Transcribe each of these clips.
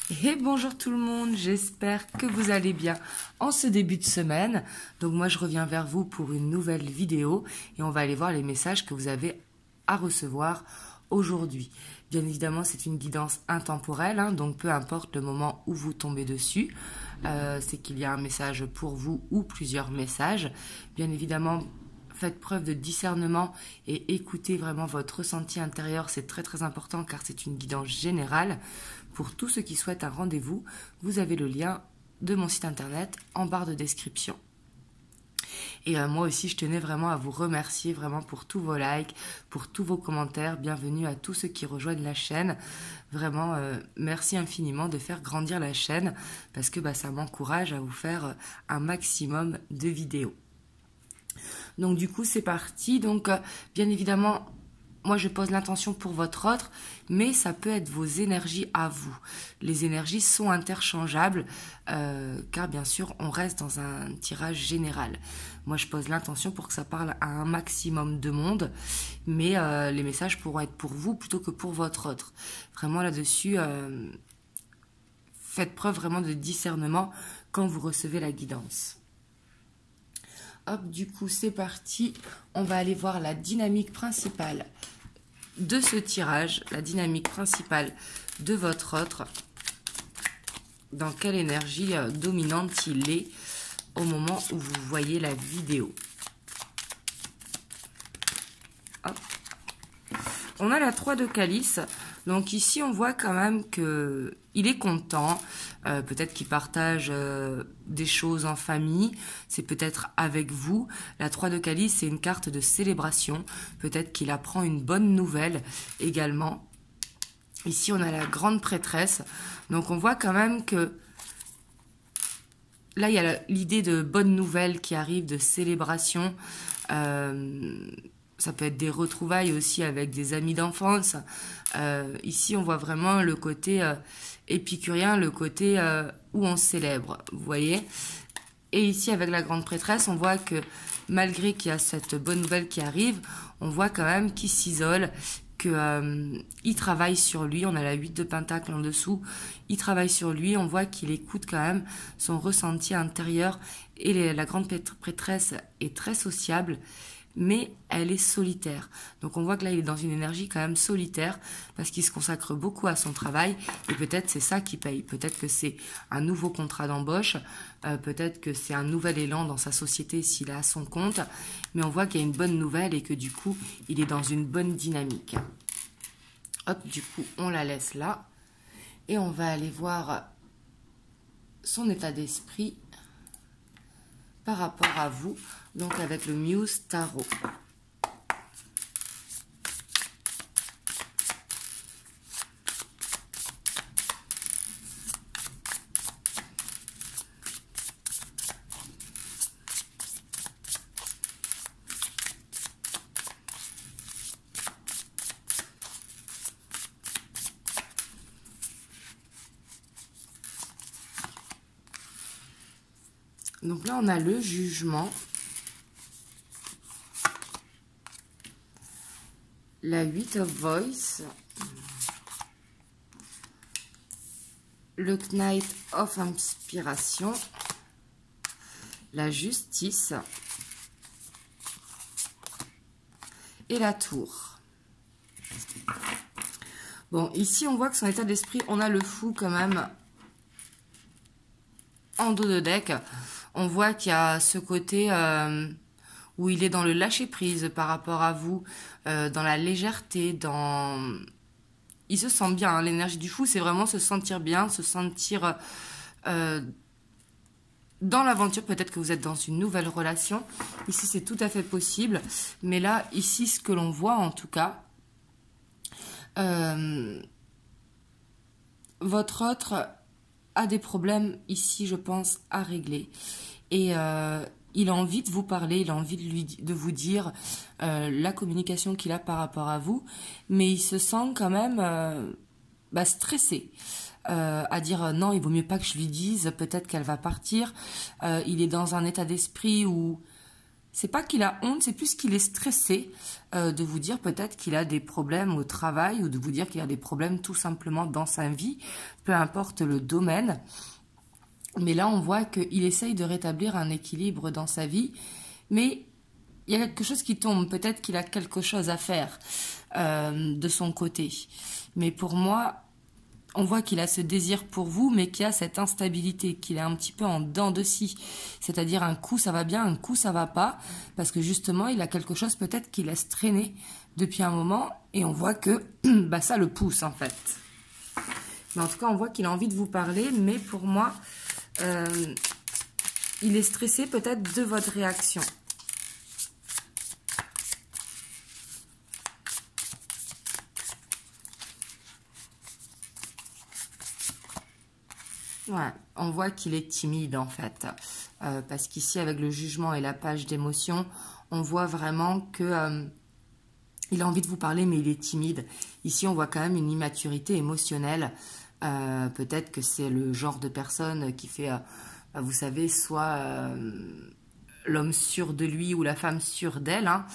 Et bonjour tout le monde, j'espère que vous allez bien en ce début de semaine. Donc moi je reviens vers vous pour une nouvelle vidéo et on va aller voir les messages que vous avez à recevoir aujourd'hui. Bien évidemment c'est une guidance intemporelle, donc peu importe le moment où vous tombez dessus, c'est qu'il y a un message pour vous ou plusieurs messages. Bien évidemment, faites preuve de discernement et écoutez vraiment votre ressenti intérieur, c'est très très important car c'est une guidance générale. Pour tous ceux qui souhaitent un rendez-vous, vous avez le lien de mon site internet en barre de description. Et moi aussi, je tenais vraiment à vous remercier vraiment pour tous vos likes, pour tous vos commentaires. Bienvenue à tous ceux qui rejoignent la chaîne. Vraiment, merci infiniment de faire grandir la chaîne parce que ça m'encourage à vous faire un maximum de vidéos. Donc du coup, c'est parti. Donc bien évidemment, moi, je pose l'intention pour votre autre, mais ça peut être vos énergies à vous. Les énergies sont interchangeables, car bien sûr, on reste dans un tirage général. Moi, je pose l'intention pour que ça parle à un maximum de monde, mais les messages pourront être pour vous plutôt que pour votre autre. Vraiment là-dessus, faites preuve vraiment de discernement quand vous recevez la guidance. Hop, du coup, c'est parti. On va aller voir la dynamique principale de ce tirage, la dynamique principale de votre autre. Dans quelle énergie dominante il est au moment où vous voyez la vidéo. Hop. On a la 3 de calice. Donc ici, on voit quand même que il est content. Peut-être qu'il partage des choses en famille. C'est peut-être avec vous. La 3 de calice, c'est une carte de célébration. Peut-être qu'il apprend une bonne nouvelle également. Ici, on a la grande prêtresse. Donc, on voit quand même que là, il y a l'idée de bonne nouvelle qui arrive, de célébration. Ça peut être des retrouvailles aussi avec des amis d'enfance. Ici, on voit vraiment le côté épicurien, le côté où on célèbre, vous voyez. Et ici, avec la grande prêtresse, on voit que malgré qu'il y a cette bonne nouvelle qui arrive, on voit quand même qu'il s'isole, qu'il travaille sur lui. On a la 8 de pentacle en dessous. Il travaille sur lui. On voit qu'il écoute quand même son ressenti intérieur. Et la grande prêtresse est très sociable, mais elle est solitaire. Donc on voit que là, il est dans une énergie quand même solitaire parce qu'il se consacre beaucoup à son travail et peut-être c'est ça qui paye. Peut-être que c'est un nouveau contrat d'embauche, peut-être que c'est un nouvel élan dans sa société s'il est à son compte, mais on voit qu'il y a une bonne nouvelle et que du coup, il est dans une bonne dynamique. Hop, du coup, on la laisse là et on va aller voir son état d'esprit par rapport à vous, donc avec le Muse Tarot. Donc là, on a le jugement, la 8 of Voice, le Knight of Inspiration, la Justice et la Tour. Bon, ici, on voit que son état d'esprit, on a le Fou quand même en dos de deck. On voit qu'il y a ce côté où il est dans le lâcher-prise par rapport à vous, dans la légèreté, dans... Il se sent bien, l'énergie du Fou, c'est vraiment se sentir bien, se sentir dans l'aventure. Peut-être que vous êtes dans une nouvelle relation. Ici, c'est tout à fait possible. Mais là, ici, ce que l'on voit en tout cas, votre autre a des problèmes ici, je pense, à régler. Et il a envie de vous parler, il a envie de vous dire la communication qu'il a par rapport à vous, mais il se sent quand même stressé. À dire non, il vaut mieux pas que je lui dise, peut-être qu'elle va partir. Il est dans un état d'esprit où c'est pas qu'il a honte, c'est plus qu'il est stressé de vous dire peut-être qu'il a des problèmes au travail ou de vous dire qu'il a des problèmes tout simplement dans sa vie, peu importe le domaine. Mais là, on voit qu'il essaye de rétablir un équilibre dans sa vie, mais il y a quelque chose qui tombe. Peut-être qu'il a quelque chose à faire de son côté. Mais pour moi, on voit qu'il a ce désir pour vous, mais qu'il y a cette instabilité, qu'il est un petit peu en dents de scie. C'est-à-dire un coup ça va bien, un coup ça va pas, parce que justement, il a quelque chose peut-être qu'il laisse traîner depuis un moment, et on voit que bah, ça le pousse en fait. Mais en tout cas, on voit qu'il a envie de vous parler, mais pour moi, il est stressé peut-être de votre réaction. Ouais, on voit qu'il est timide en fait, parce qu'ici avec le jugement et la page d'émotion, on voit vraiment que il a envie de vous parler mais il est timide. Ici on voit quand même une immaturité émotionnelle, peut-être que c'est le genre de personne qui fait, vous savez, soit l'homme sûr de lui ou la femme sûre d'elle, hein.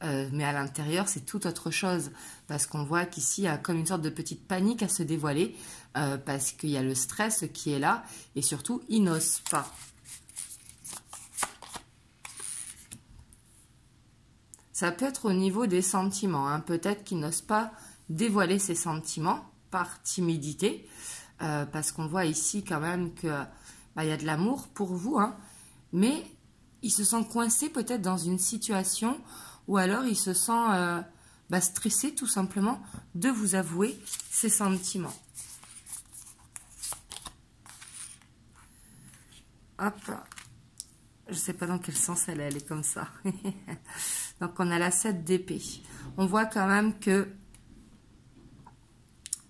Mais à l'intérieur, c'est tout autre chose. Parce qu'on voit qu'ici, il y a comme une sorte de petite panique à se dévoiler. Parce qu'il y a le stress qui est là. Et surtout, il n'ose pas. Ça peut être au niveau des sentiments, hein. Peut-être qu'il n'ose pas dévoiler ses sentiments par timidité. Parce qu'on voit ici quand même que bah, y a de l'amour pour vous. Hein. Mais il se sent coincé peut-être dans une situation... Ou alors, il se sent stressé tout simplement de vous avouer ses sentiments. Hop. Je ne sais pas dans quel sens elle est comme ça. Donc, on a la 7 d'épée. On voit quand même que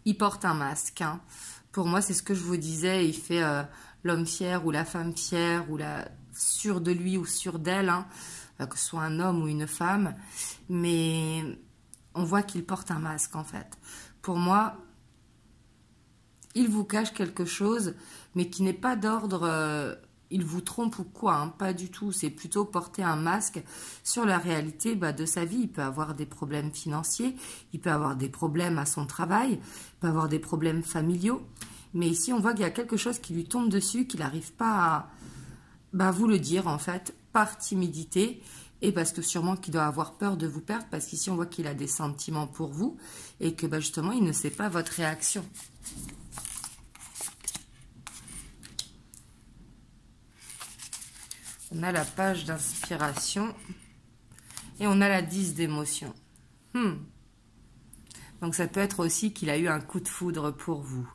il porte un masque. Hein. Pour moi, c'est ce que je vous disais. Il fait l'homme fier ou la femme fière ou la sûre de lui ou sûre d'elle. Hein. Que ce soit un homme ou une femme, mais on voit qu'il porte un masque en fait. Pour moi, il vous cache quelque chose, mais qui n'est pas d'ordre, il vous trompe ou quoi, hein, pas du tout. C'est plutôt porter un masque sur la réalité de sa vie. Il peut avoir des problèmes financiers, il peut avoir des problèmes à son travail, il peut avoir des problèmes familiaux, mais ici on voit qu'il y a quelque chose qui lui tombe dessus, qu'il n'arrive pas à vous le dire en fait, par timidité, et parce que sûrement qu'il doit avoir peur de vous perdre, parce qu'ici on voit qu'il a des sentiments pour vous, et que justement il ne sait pas votre réaction. On a la page d'inspiration, et on a la 10 d'émotion. Donc ça peut être aussi qu'il a eu un coup de foudre pour vous.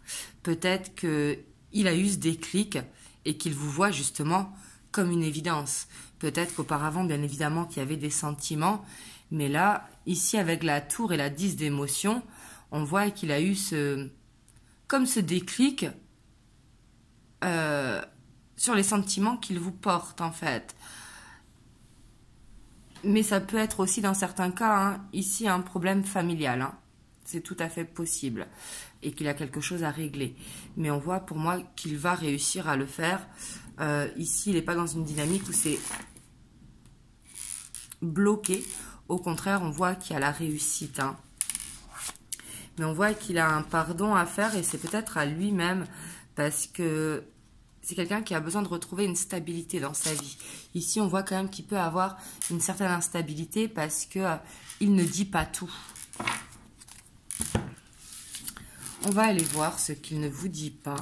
Peut-être qu'il a eu ce déclic, et qu'il vous voit justement comme une évidence. Peut-être qu'auparavant, bien évidemment, qu'il y avait des sentiments, mais là, ici, avec la tour et la 10 d'émotion, on voit qu'il a eu ce déclic sur les sentiments qu'il vous porte, en fait. Mais ça peut être aussi, dans certains cas, hein, ici, un problème familial, hein. C'est tout à fait possible. Et qu'il a quelque chose à régler. Mais on voit, pour moi, qu'il va réussir à le faire. Ici, il n'est pas dans une dynamique où c'est bloqué. Au contraire, on voit qu'il y a la réussite. Hein. Mais on voit qu'il a un pardon à faire et c'est peut-être à lui-même parce que c'est quelqu'un qui a besoin de retrouver une stabilité dans sa vie. Ici, on voit quand même qu'il peut avoir une certaine instabilité parce que il ne dit pas tout. On va aller voir ce qu'il ne vous dit pas.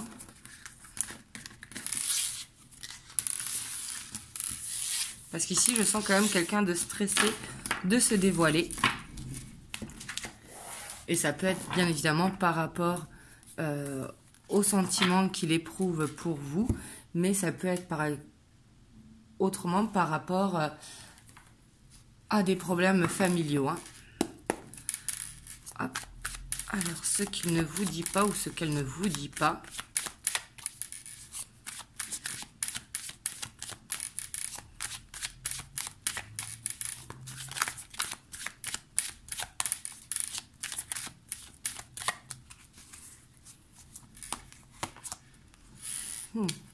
Parce qu'ici, je sens quand même quelqu'un de stressé de se dévoiler. Et ça peut être bien évidemment par rapport aux sentiments qu'il éprouve pour vous. Mais ça peut être autrement par rapport à des problèmes familiaux. Hein. Hop. Alors, ce qu'il ne vous dit pas ou ce qu'elle ne vous dit pas.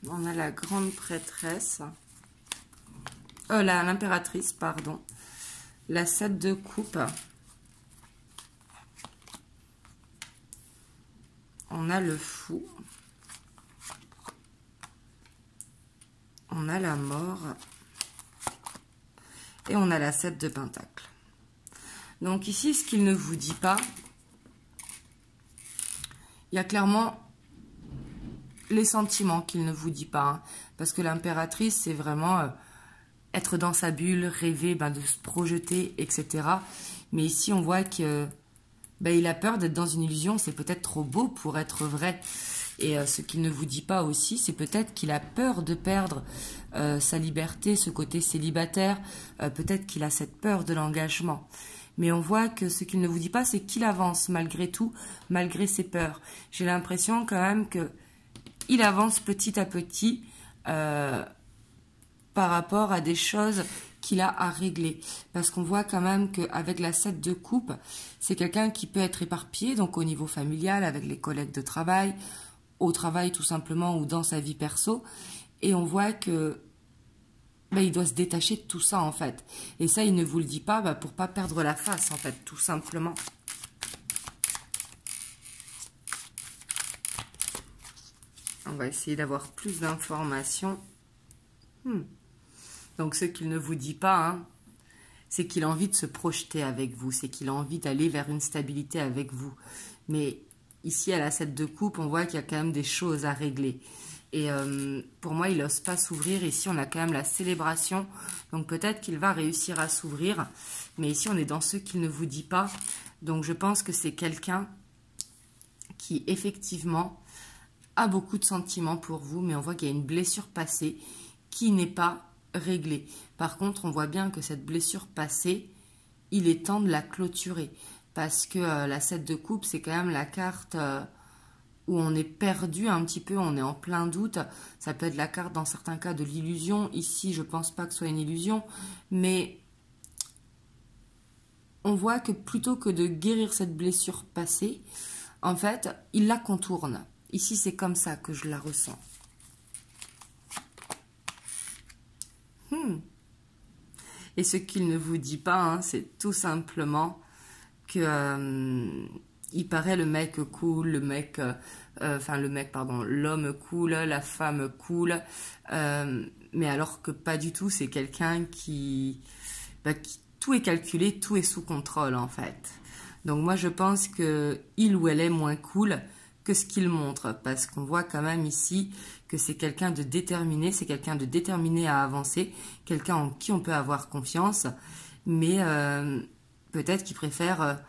On a la grande prêtresse. l'impératrice, pardon. La 7 de coupe. On a le fou. On a la mort. Et on a la 7 de pentacle. Donc ici, ce qu'il ne vous dit pas, il y a clairement les sentiments qu'il ne vous dit pas. Hein, parce que l'impératrice, c'est vraiment être dans sa bulle, rêver, de se projeter, etc. Mais ici, on voit que il a peur d'être dans une illusion. C'est peut-être trop beau pour être vrai. Et ce qu'il ne vous dit pas aussi, c'est peut-être qu'il a peur de perdre sa liberté, ce côté célibataire. Peut-être qu'il a cette peur de l'engagement. Mais on voit que ce qu'il ne vous dit pas, c'est qu'il avance malgré tout, malgré ses peurs. J'ai l'impression quand même qu'il avance petit à petit par rapport à des choses qu'il a à régler. Parce qu'on voit quand même qu'avec la 7 de coupe, c'est quelqu'un qui peut être éparpillé, donc au niveau familial, avec les collègues de travail, au travail tout simplement ou dans sa vie perso. Et on voit que il doit se détacher de tout ça en fait. Et ça, il ne vous le dit pas pour pas perdre la face en fait, tout simplement. On va essayer d'avoir plus d'informations. Donc ce qu'il ne vous dit pas, hein, c'est qu'il a envie de se projeter avec vous, c'est qu'il a envie d'aller vers une stabilité avec vous. Mais ici, à la 7 de coupe, on voit qu'il y a quand même des choses à régler. Et pour moi, il n'ose pas s'ouvrir. Ici, on a quand même la célébration. Donc peut-être qu'il va réussir à s'ouvrir. Mais ici, on est dans ce qu'il ne vous dit pas. Donc je pense que c'est quelqu'un qui, effectivement, a beaucoup de sentiments pour vous. Mais on voit qu'il y a une blessure passée qui n'est pas réglée. Par contre, on voit bien que cette blessure passée, il est temps de la clôturer. Parce que la 7 de coupe, c'est quand même la carte où on est perdu un petit peu, on est en plein doute. Ça peut être la carte dans certains cas de l'illusion. Ici, je ne pense pas que ce soit une illusion. Mais on voit que plutôt que de guérir cette blessure passée, en fait, il la contourne. Ici, c'est comme ça que je la ressens. Et ce qu'il ne vous dit pas, hein, c'est tout simplement que il paraît le mec cool, l'homme cool, la femme cool, mais alors que pas du tout, c'est quelqu'un qui tout est calculé, tout est sous contrôle en fait. Donc moi je pense que il ou elle est moins cool que ce qu'il montre, parce qu'on voit quand même ici que c'est quelqu'un de déterminé, c'est quelqu'un de déterminé à avancer, quelqu'un en qui on peut avoir confiance, mais peut-être qu'il préfère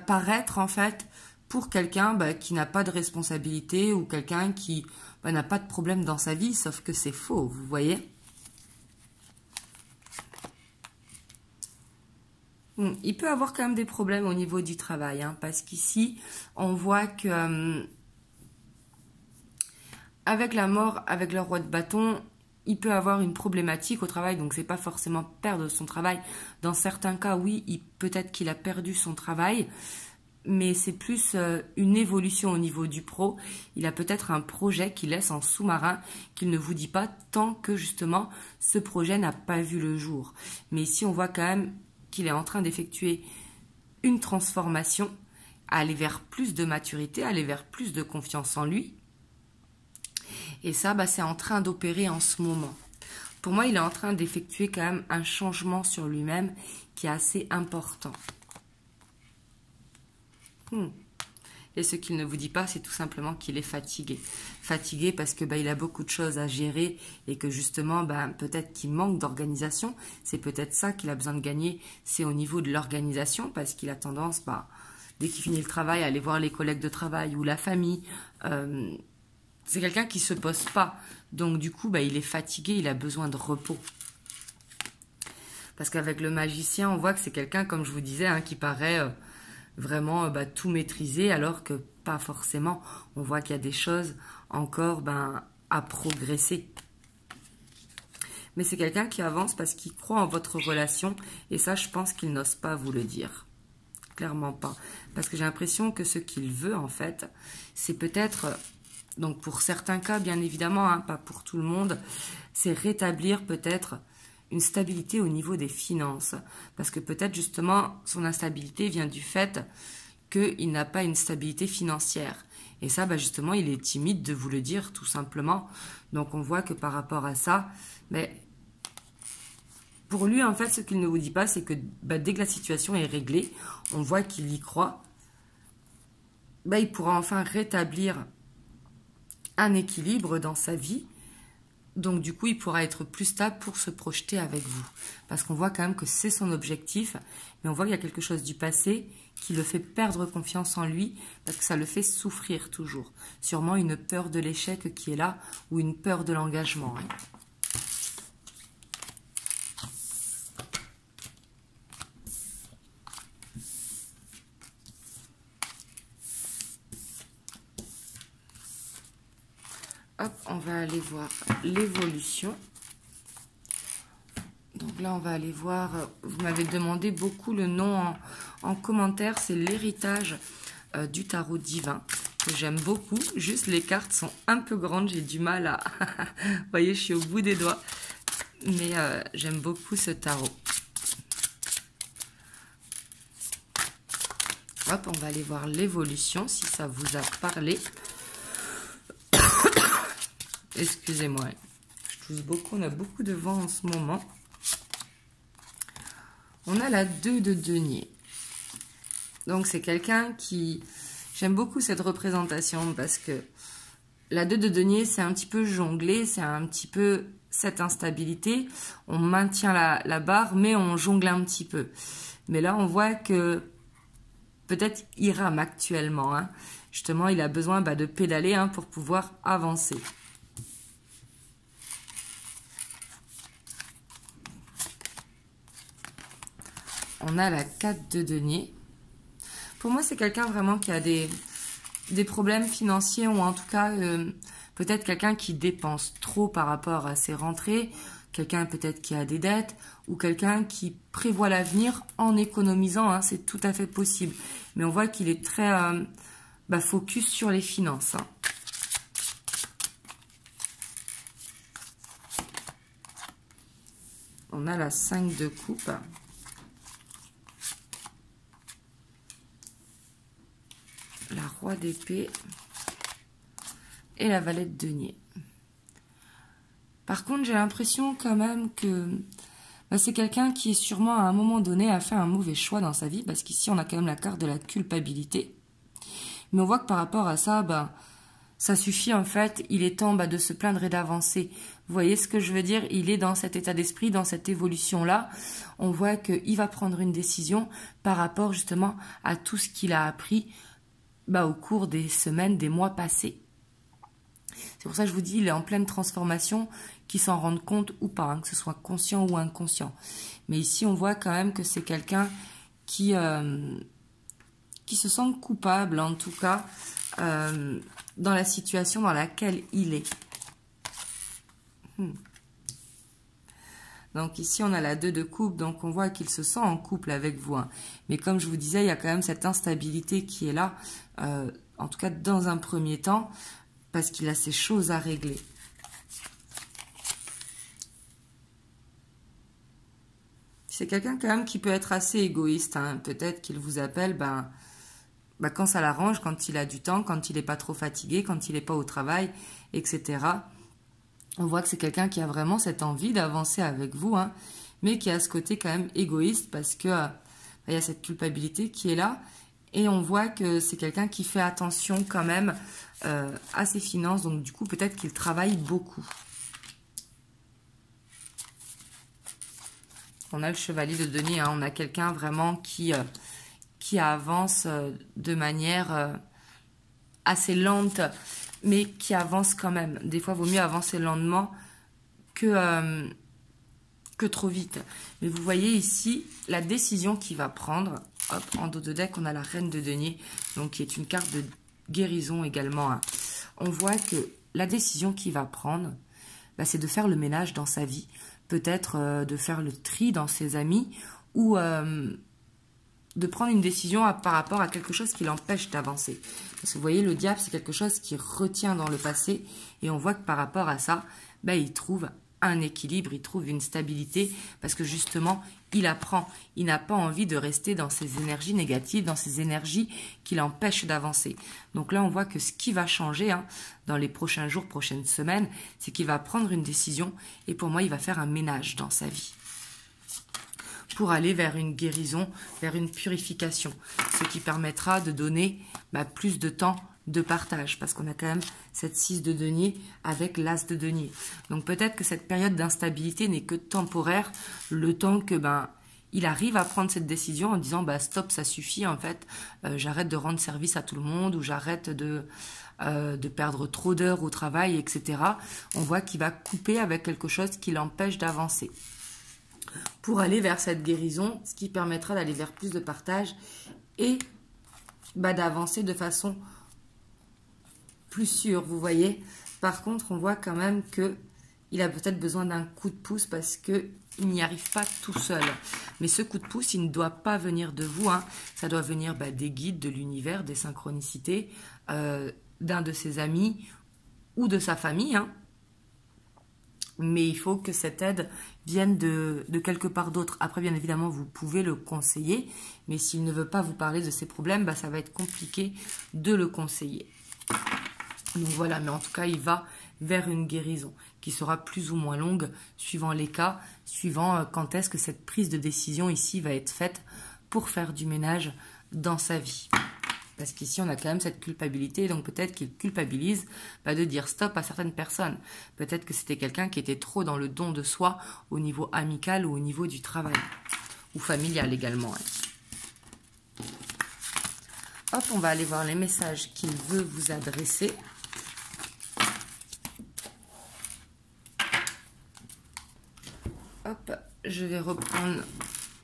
paraître en fait pour quelqu'un qui n'a pas de responsabilité ou quelqu'un qui n'a pas de problème dans sa vie, sauf que c'est faux, vous voyez. Il peut avoir quand même des problèmes au niveau du travail, hein, parce qu'ici, on voit que avec la mort, avec le roi de bâton, il peut avoir une problématique au travail, donc c'est pas forcément perdre son travail. Dans certains cas, oui, peut-être qu'il a perdu son travail, mais c'est plus une évolution au niveau du pro. Il a peut-être un projet qu'il laisse en sous-marin, qu'il ne vous dit pas tant que justement ce projet n'a pas vu le jour. Mais ici, on voit quand même qu'il est en train d'effectuer une transformation, aller vers plus de maturité, aller vers plus de confiance en lui. Et ça, c'est en train d'opérer en ce moment. Pour moi, il est en train d'effectuer quand même un changement sur lui-même qui est assez important. Et ce qu'il ne vous dit pas, c'est tout simplement qu'il est fatigué. Fatigué parce que il a beaucoup de choses à gérer et que justement, peut-être qu'il manque d'organisation. C'est peut-être ça qu'il a besoin de gagner, c'est au niveau de l'organisation, parce qu'il a tendance, dès qu'il finit le travail, à aller voir les collègues de travail ou la famille. C'est quelqu'un qui ne se pose pas. Donc du coup, il est fatigué, il a besoin de repos. Parce qu'avec le magicien, on voit que c'est quelqu'un, comme je vous disais, hein, qui paraît vraiment tout maîtriser, alors que pas forcément. On voit qu'il y a des choses encore à progresser. Mais c'est quelqu'un qui avance parce qu'il croit en votre relation, et ça, je pense qu'il n'ose pas vous le dire. Clairement pas. Parce que j'ai l'impression que ce qu'il veut, en fait, c'est peut-être donc pour certains cas, bien évidemment, hein, pas pour tout le monde, c'est rétablir peut-être une stabilité au niveau des finances. Parce que peut-être justement, son instabilité vient du fait qu'il n'a pas une stabilité financière. Et ça, bah justement, il est timide de vous le dire, tout simplement. Donc on voit que par rapport à ça, mais pour lui, en fait, ce qu'il ne vous dit pas, c'est que bah, dès que la situation est réglée, on voit qu'il y croit, bah, il pourra enfin rétablir un équilibre dans sa vie. Donc du coup, il pourra être plus stable pour se projeter avec vous. Parce qu'on voit quand même que c'est son objectif, mais on voit qu'il y a quelque chose du passé qui le fait perdre confiance en lui, parce que ça le fait souffrir toujours. Sûrement une peur de l'échec qui est là, ou une peur de l'engagement. Hein. Hop, on va aller voir l'évolution. Donc là, on va aller voir, vous m'avez demandé beaucoup le nom en commentaire, c'est l'héritage du tarot divin, que j'aime beaucoup. Juste les cartes sont un peu grandes, j'ai du mal à... Vous voyez, je suis au bout des doigts, mais j'aime beaucoup ce tarot. Hop, on va aller voir l'évolution, si ça vous a parlé. Excusez-moi, je tousse beaucoup, on a beaucoup de vent en ce moment. On a la 2 de denier. Donc c'est quelqu'un qui... J'aime beaucoup cette représentation parce que la 2 de denier, c'est un petit peu jonglé, c'est un petit peu cette instabilité. On maintient la barre, mais on jongle un petit peu. Mais là, on voit que peut-être il rame actuellement. Hein. Justement, il a besoin de pédaler pour pouvoir avancer. On a la 4 de denier. Pour moi, c'est quelqu'un vraiment qui a des problèmes financiers ou en tout cas, peut-être quelqu'un qui dépense trop par rapport à ses rentrées, quelqu'un peut-être qui a des dettes ou quelqu'un qui prévoit l'avenir en économisant. Hein, c'est tout à fait possible. Mais on voit qu'il est très focus sur les finances. Hein. On a la 5 de coupe. La roi d'épée et la valette de denier. Par contre, j'ai l'impression quand même que c'est quelqu'un qui, sûrement, à un moment donné, a fait un mauvais choix dans sa vie, parce qu'ici, on a quand même la carte de la culpabilité. Mais on voit que par rapport à ça, ça suffit, en fait, il est temps de se plaindre et d'avancer. Vous voyez ce que je veux dire? Il est dans cet état d'esprit, dans cette évolution-là. On voit qu'il va prendre une décision par rapport, justement, à tout ce qu'il a appris au cours des semaines, des mois passés. C'est pour ça que je vous dis, il est en pleine transformation, qu'il s'en rende compte ou pas, que ce soit conscient ou inconscient. Mais ici, on voit quand même que c'est quelqu'un qui se sent coupable, en tout cas, dans la situation dans laquelle il est. Donc ici, on a la 2 de coupe, donc on voit qu'il se sent en couple avec vous. Hein. Mais comme je vous disais, il y a quand même cette instabilité qui est là, en tout cas dans un premier temps, parce qu'il a ces choses à régler. C'est quelqu'un quand même qui peut être assez égoïste. Hein. Peut-être qu'il vous appelle quand ça l'arrange, quand il a du temps, quand il n'est pas trop fatigué, quand il n'est pas au travail, etc. On voit que c'est quelqu'un qui a vraiment cette envie d'avancer avec vous, hein, mais qui a ce côté quand même égoïste parce que il y a cette culpabilité qui est là. Et on voit que c'est quelqu'un qui fait attention quand même à ses finances. Donc du coup, peut-être qu'il travaille beaucoup. On a le chevalier de denier. Hein, on a quelqu'un vraiment qui avance de manière assez lente, mais qui avance quand même. Des fois, il vaut mieux avancer lentement que trop vite. Mais vous voyez ici la décision qu'il va prendre. Hop, en dos de deck, on a la reine de denier, donc qui est une carte de guérison également. Hein. On voit que la décision qu'il va prendre, c'est de faire le ménage dans sa vie. Peut-être de faire le tri dans ses amis ou prendre une décision par rapport à quelque chose qui l'empêche d'avancer. Parce que vous voyez, le diable, c'est quelque chose qui retient dans le passé. Et on voit que par rapport à ça, ben, il trouve un équilibre, il trouve une stabilité. Parce que justement, il apprend. Il n'a pas envie de rester dans ces énergies négatives, dans ces énergies qui l'empêchent d'avancer. Donc là, on voit que ce qui va changer dans les prochains jours, prochaines semaines, c'est qu'il va prendre une décision. Et pour moi, il va faire un ménage dans sa vie, pour aller vers une guérison, vers une purification. Ce qui permettra de donner plus de temps de partage, parce qu'on a quand même cette 6 de denier avec l'as de denier. Donc peut-être que cette période d'instabilité n'est que temporaire, le temps que il arrive à prendre cette décision en disant stop, ça suffit en fait, j'arrête de rendre service à tout le monde, ou j'arrête de perdre trop d'heures au travail, etc. On voit qu'il va couper avec quelque chose qui l'empêche d'avancer, pour aller vers cette guérison, ce qui permettra d'aller vers plus de partage et d'avancer de façon plus sûre, vous voyez. Par contre, on voit quand même qu'il a peut-être besoin d'un coup de pouce parce qu'il n'y arrive pas tout seul. Mais ce coup de pouce, il ne doit pas venir de vous, ça doit venir des guides, de l'univers, des synchronicités, d'un de ses amis ou de sa famille, Mais il faut que cette aide vienne de quelque part d'autre. Après, bien évidemment, vous pouvez le conseiller, mais s'il ne veut pas vous parler de ses problèmes, ça va être compliqué de le conseiller. Donc voilà, mais en tout cas, il va vers une guérison qui sera plus ou moins longue, suivant les cas, suivant quand est-ce que cette prise de décision ici va être faite pour faire du ménage dans sa vie. Parce qu'ici, on a quand même cette culpabilité, donc peut-être qu'il culpabilise de dire stop à certaines personnes. Peut-être que c'était quelqu'un qui était trop dans le don de soi au niveau amical ou au niveau du travail, ou familial également. Hop, on va aller voir les messages qu'il veut vous adresser. Hop, je vais reprendre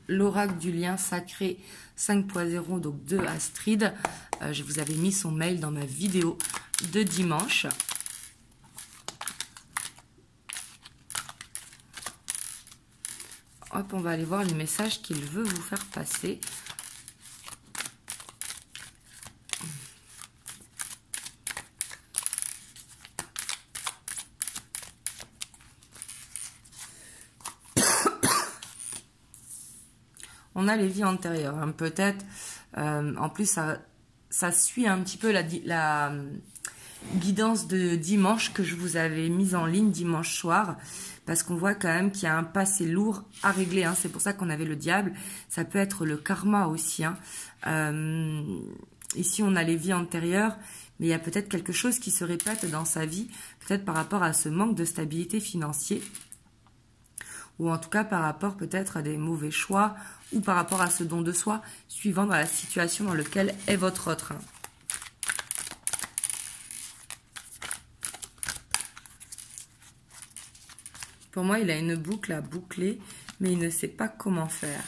l'oracle du lien sacré 5.0, donc de Astrid. Je vous avais mis son mail dans ma vidéo de dimanche. Hop, on va aller voir les messages qu'il veut vous faire passer. On a les vies antérieures, peut-être. En plus, ça suit un petit peu la guidance de dimanche que je vous avais mise en ligne dimanche soir. Parce qu'on voit quand même qu'il y a un passé lourd à régler. C'est pour ça qu'on avait le diable. Ça peut être le karma aussi. Ici, on a les vies antérieures. Mais il y a peut-être quelque chose qui se répète dans sa vie. Peut-être par rapport à ce manque de stabilité financière. Ou en tout cas par rapport peut-être à des mauvais choix, ou par rapport à ce don de soi, suivant dans la situation dans laquelle est votre autre. Pour moi, il a une boucle à boucler, mais il ne sait pas comment faire.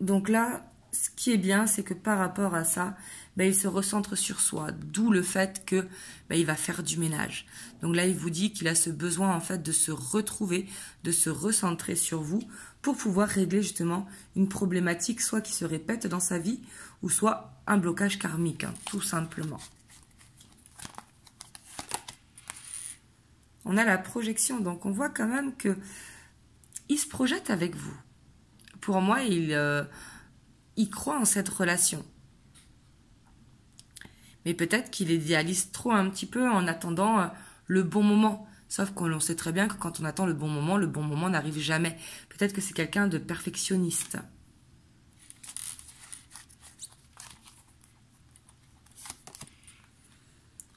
Donc là, ce qui est bien, c'est que par rapport à ça, il se recentre sur soi, d'où le fait que il va faire du ménage. Donc là, il vous dit qu'il a ce besoin en fait de se retrouver, de se recentrer sur vous pour pouvoir régler justement une problématique soit qui se répète dans sa vie ou soit un blocage karmique, tout simplement. On a la projection, donc on voit quand même que il se projette avec vous. Pour moi, il croit en cette relation. Mais peut-être qu'il idéalise trop un petit peu en attendant le bon moment. Sauf qu'on sait très bien que quand on attend le bon moment n'arrive jamais. Peut-être que c'est quelqu'un de perfectionniste.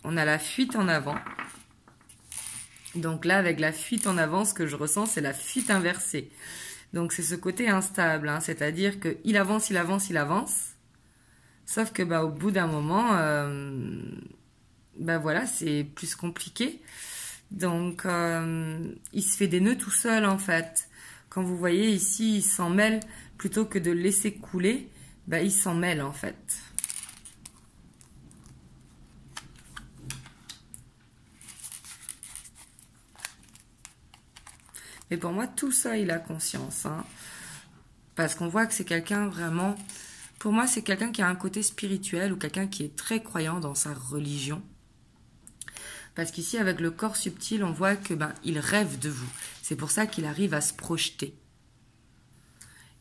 On a la fuite en avant. Donc là, avec la fuite en avant, ce que je ressens, c'est la fuite inversée. Donc c'est ce côté instable, c'est-à-dire qu'il avance, il avance, il avance. Sauf que au bout d'un moment, voilà, c'est plus compliqué. Donc, il se fait des nœuds tout seul, en fait. Quand vous voyez ici, il s'en mêle, plutôt que de laisser couler, il s'en mêle, en fait. Mais pour moi, tout ça, il a conscience. Parce qu'on voit que c'est quelqu'un vraiment... Pour moi, c'est quelqu'un qui a un côté spirituel ou quelqu'un qui est très croyant dans sa religion. Parce qu'ici, avec le corps subtil, on voit que il rêve de vous. C'est pour ça qu'il arrive à se projeter.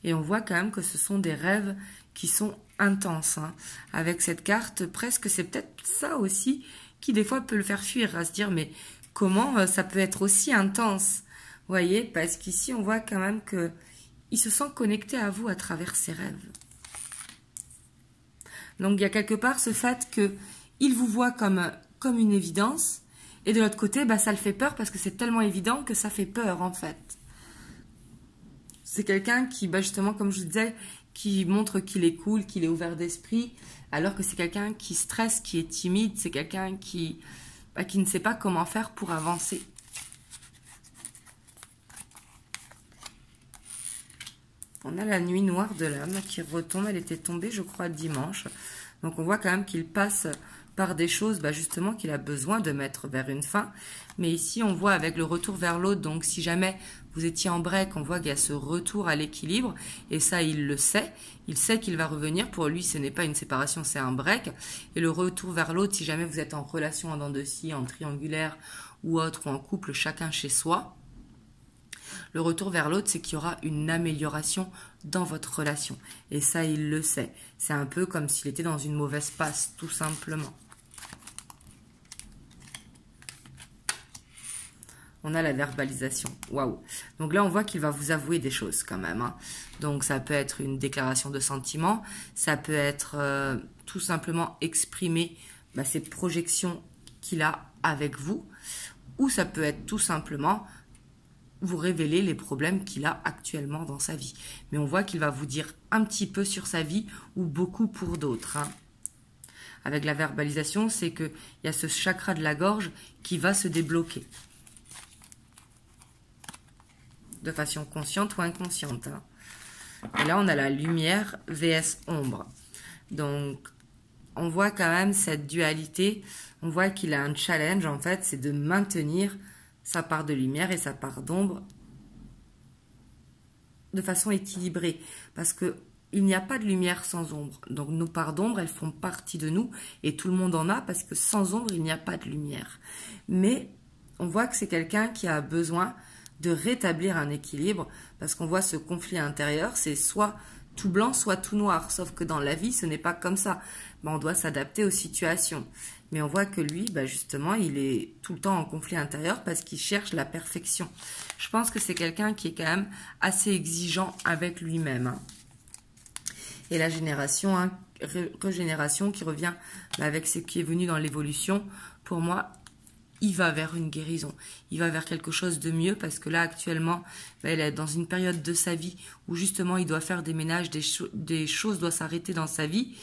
Et on voit quand même que ce sont des rêves qui sont intenses. Hein. Avec cette carte, presque, c'est peut-être ça aussi qui des fois peut le faire fuir, à se dire mais comment ça peut être aussi intense? Vous voyez, parce qu'ici, on voit quand même que il se sent connecté à vous à travers ses rêves. Donc, il y a quelque part ce fait qu'il vous voit comme une évidence. Et de l'autre côté, ça le fait peur parce que c'est tellement évident que ça fait peur, en fait. C'est quelqu'un qui, justement, comme je vous disais, qui montre qu'il est cool, qu'il est ouvert d'esprit, alors que c'est quelqu'un qui stresse, qui est timide, c'est quelqu'un qui ne sait pas comment faire pour avancer. On a la nuit noire de l'âme qui retombe. Elle était tombée, je crois, dimanche. Donc, on voit quand même qu'il passe par des choses, justement, qu'il a besoin de mettre vers une fin. Mais ici, on voit avec le retour vers l'autre. Donc, si jamais vous étiez en break, on voit qu'il y a ce retour à l'équilibre. Et ça, il le sait. Il sait qu'il va revenir. Pour lui, ce n'est pas une séparation, c'est un break. Et le retour vers l'autre, si jamais vous êtes en relation en dents de scie, en triangulaire ou autre, ou en couple, chacun chez soi, le retour vers l'autre, c'est qu'il y aura une amélioration dans votre relation. Et ça, il le sait. C'est un peu comme s'il était dans une mauvaise passe, tout simplement. On a la verbalisation. Waouh. Donc là, on voit qu'il va vous avouer des choses quand même. Hein. Donc ça peut être une déclaration de sentiment. Ça peut être tout simplement exprimer ces projections qu'il a avec vous. Ou ça peut être tout simplement vous révéler les problèmes qu'il a actuellement dans sa vie. Mais on voit qu'il va vous dire un petit peu sur sa vie ou beaucoup pour d'autres. Hein. Avec la verbalisation, c'est qu'il y a ce chakra de la gorge qui va se débloquer. De façon consciente ou inconsciente. Hein. Et là, on a la lumière vs ombre. Donc, on voit quand même cette dualité. On voit qu'il a un challenge, en fait, c'est de maintenir sa part de lumière et sa part d'ombre de façon équilibrée. Parce que il n'y a pas de lumière sans ombre. Donc, nos parts d'ombre, elles font partie de nous et tout le monde en a parce que sans ombre, il n'y a pas de lumière. Mais on voit que c'est quelqu'un qui a besoin de rétablir un équilibre parce qu'on voit ce conflit intérieur, c'est soit tout blanc, soit tout noir. Sauf que dans la vie, ce n'est pas comme ça. On doit s'adapter aux situations. Mais on voit que lui, justement, il est tout le temps en conflit intérieur parce qu'il cherche la perfection. Je pense que c'est quelqu'un qui est quand même assez exigeant avec lui-même. Hein. Et la génération, régénération qui revient avec ce qui est venu dans l'évolution, pour moi, il va vers une guérison. Il va vers quelque chose de mieux parce que là, actuellement, il est dans une période de sa vie où justement, il doit faire des ménages, des choses doivent s'arrêter dans sa vie.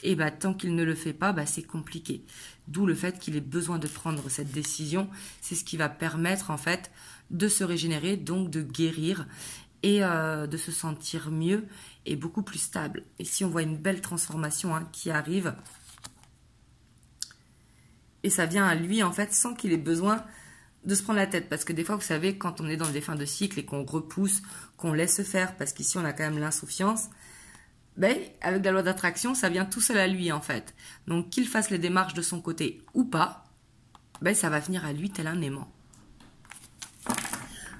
Et tant qu'il ne le fait pas, c'est compliqué. D'où le fait qu'il ait besoin de prendre cette décision. C'est ce qui va permettre, en fait, de se régénérer, donc de guérir et de se sentir mieux et beaucoup plus stable. Et si on voit une belle transformation qui arrive, et ça vient à lui, en fait, sans qu'il ait besoin de se prendre la tête. Parce que des fois, vous savez, quand on est dans des fins de cycle et qu'on repousse, qu'on laisse faire, parce qu'ici, on a quand même l'insouciance, avec la loi d'attraction, ça vient tout seul à lui, en fait. Donc, qu'il fasse les démarches de son côté ou pas, ça va venir à lui tel un aimant.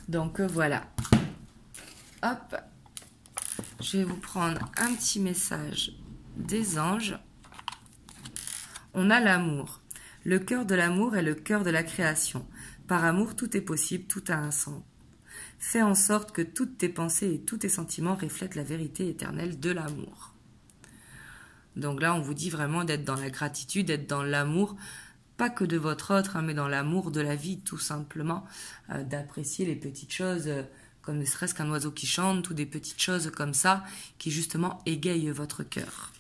Donc, voilà. Hop. Je vais vous prendre un petit message des anges. On a l'amour. Le cœur de l'amour est le cœur de la création. Par amour, tout est possible, tout a un sens. Fais en sorte que toutes tes pensées et tous tes sentiments reflètent la vérité éternelle de l'amour. Donc là, on vous dit vraiment d'être dans la gratitude, d'être dans l'amour, pas que de votre autre, mais dans l'amour de la vie, tout simplement. D'apprécier les petites choses, comme ne serait-ce qu'un oiseau qui chante, ou des petites choses comme ça, qui justement égayent votre cœur.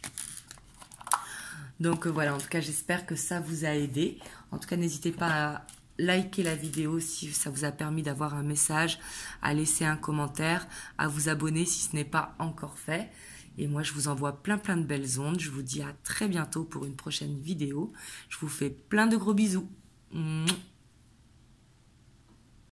Donc voilà, en tout cas, j'espère que ça vous a aidé. En tout cas, n'hésitez pas à liker la vidéo si ça vous a permis d'avoir un message, à laisser un commentaire, à vous abonner si ce n'est pas encore fait. Et moi, je vous envoie plein de belles ondes. Je vous dis à très bientôt pour une prochaine vidéo. Je vous fais plein de gros bisous.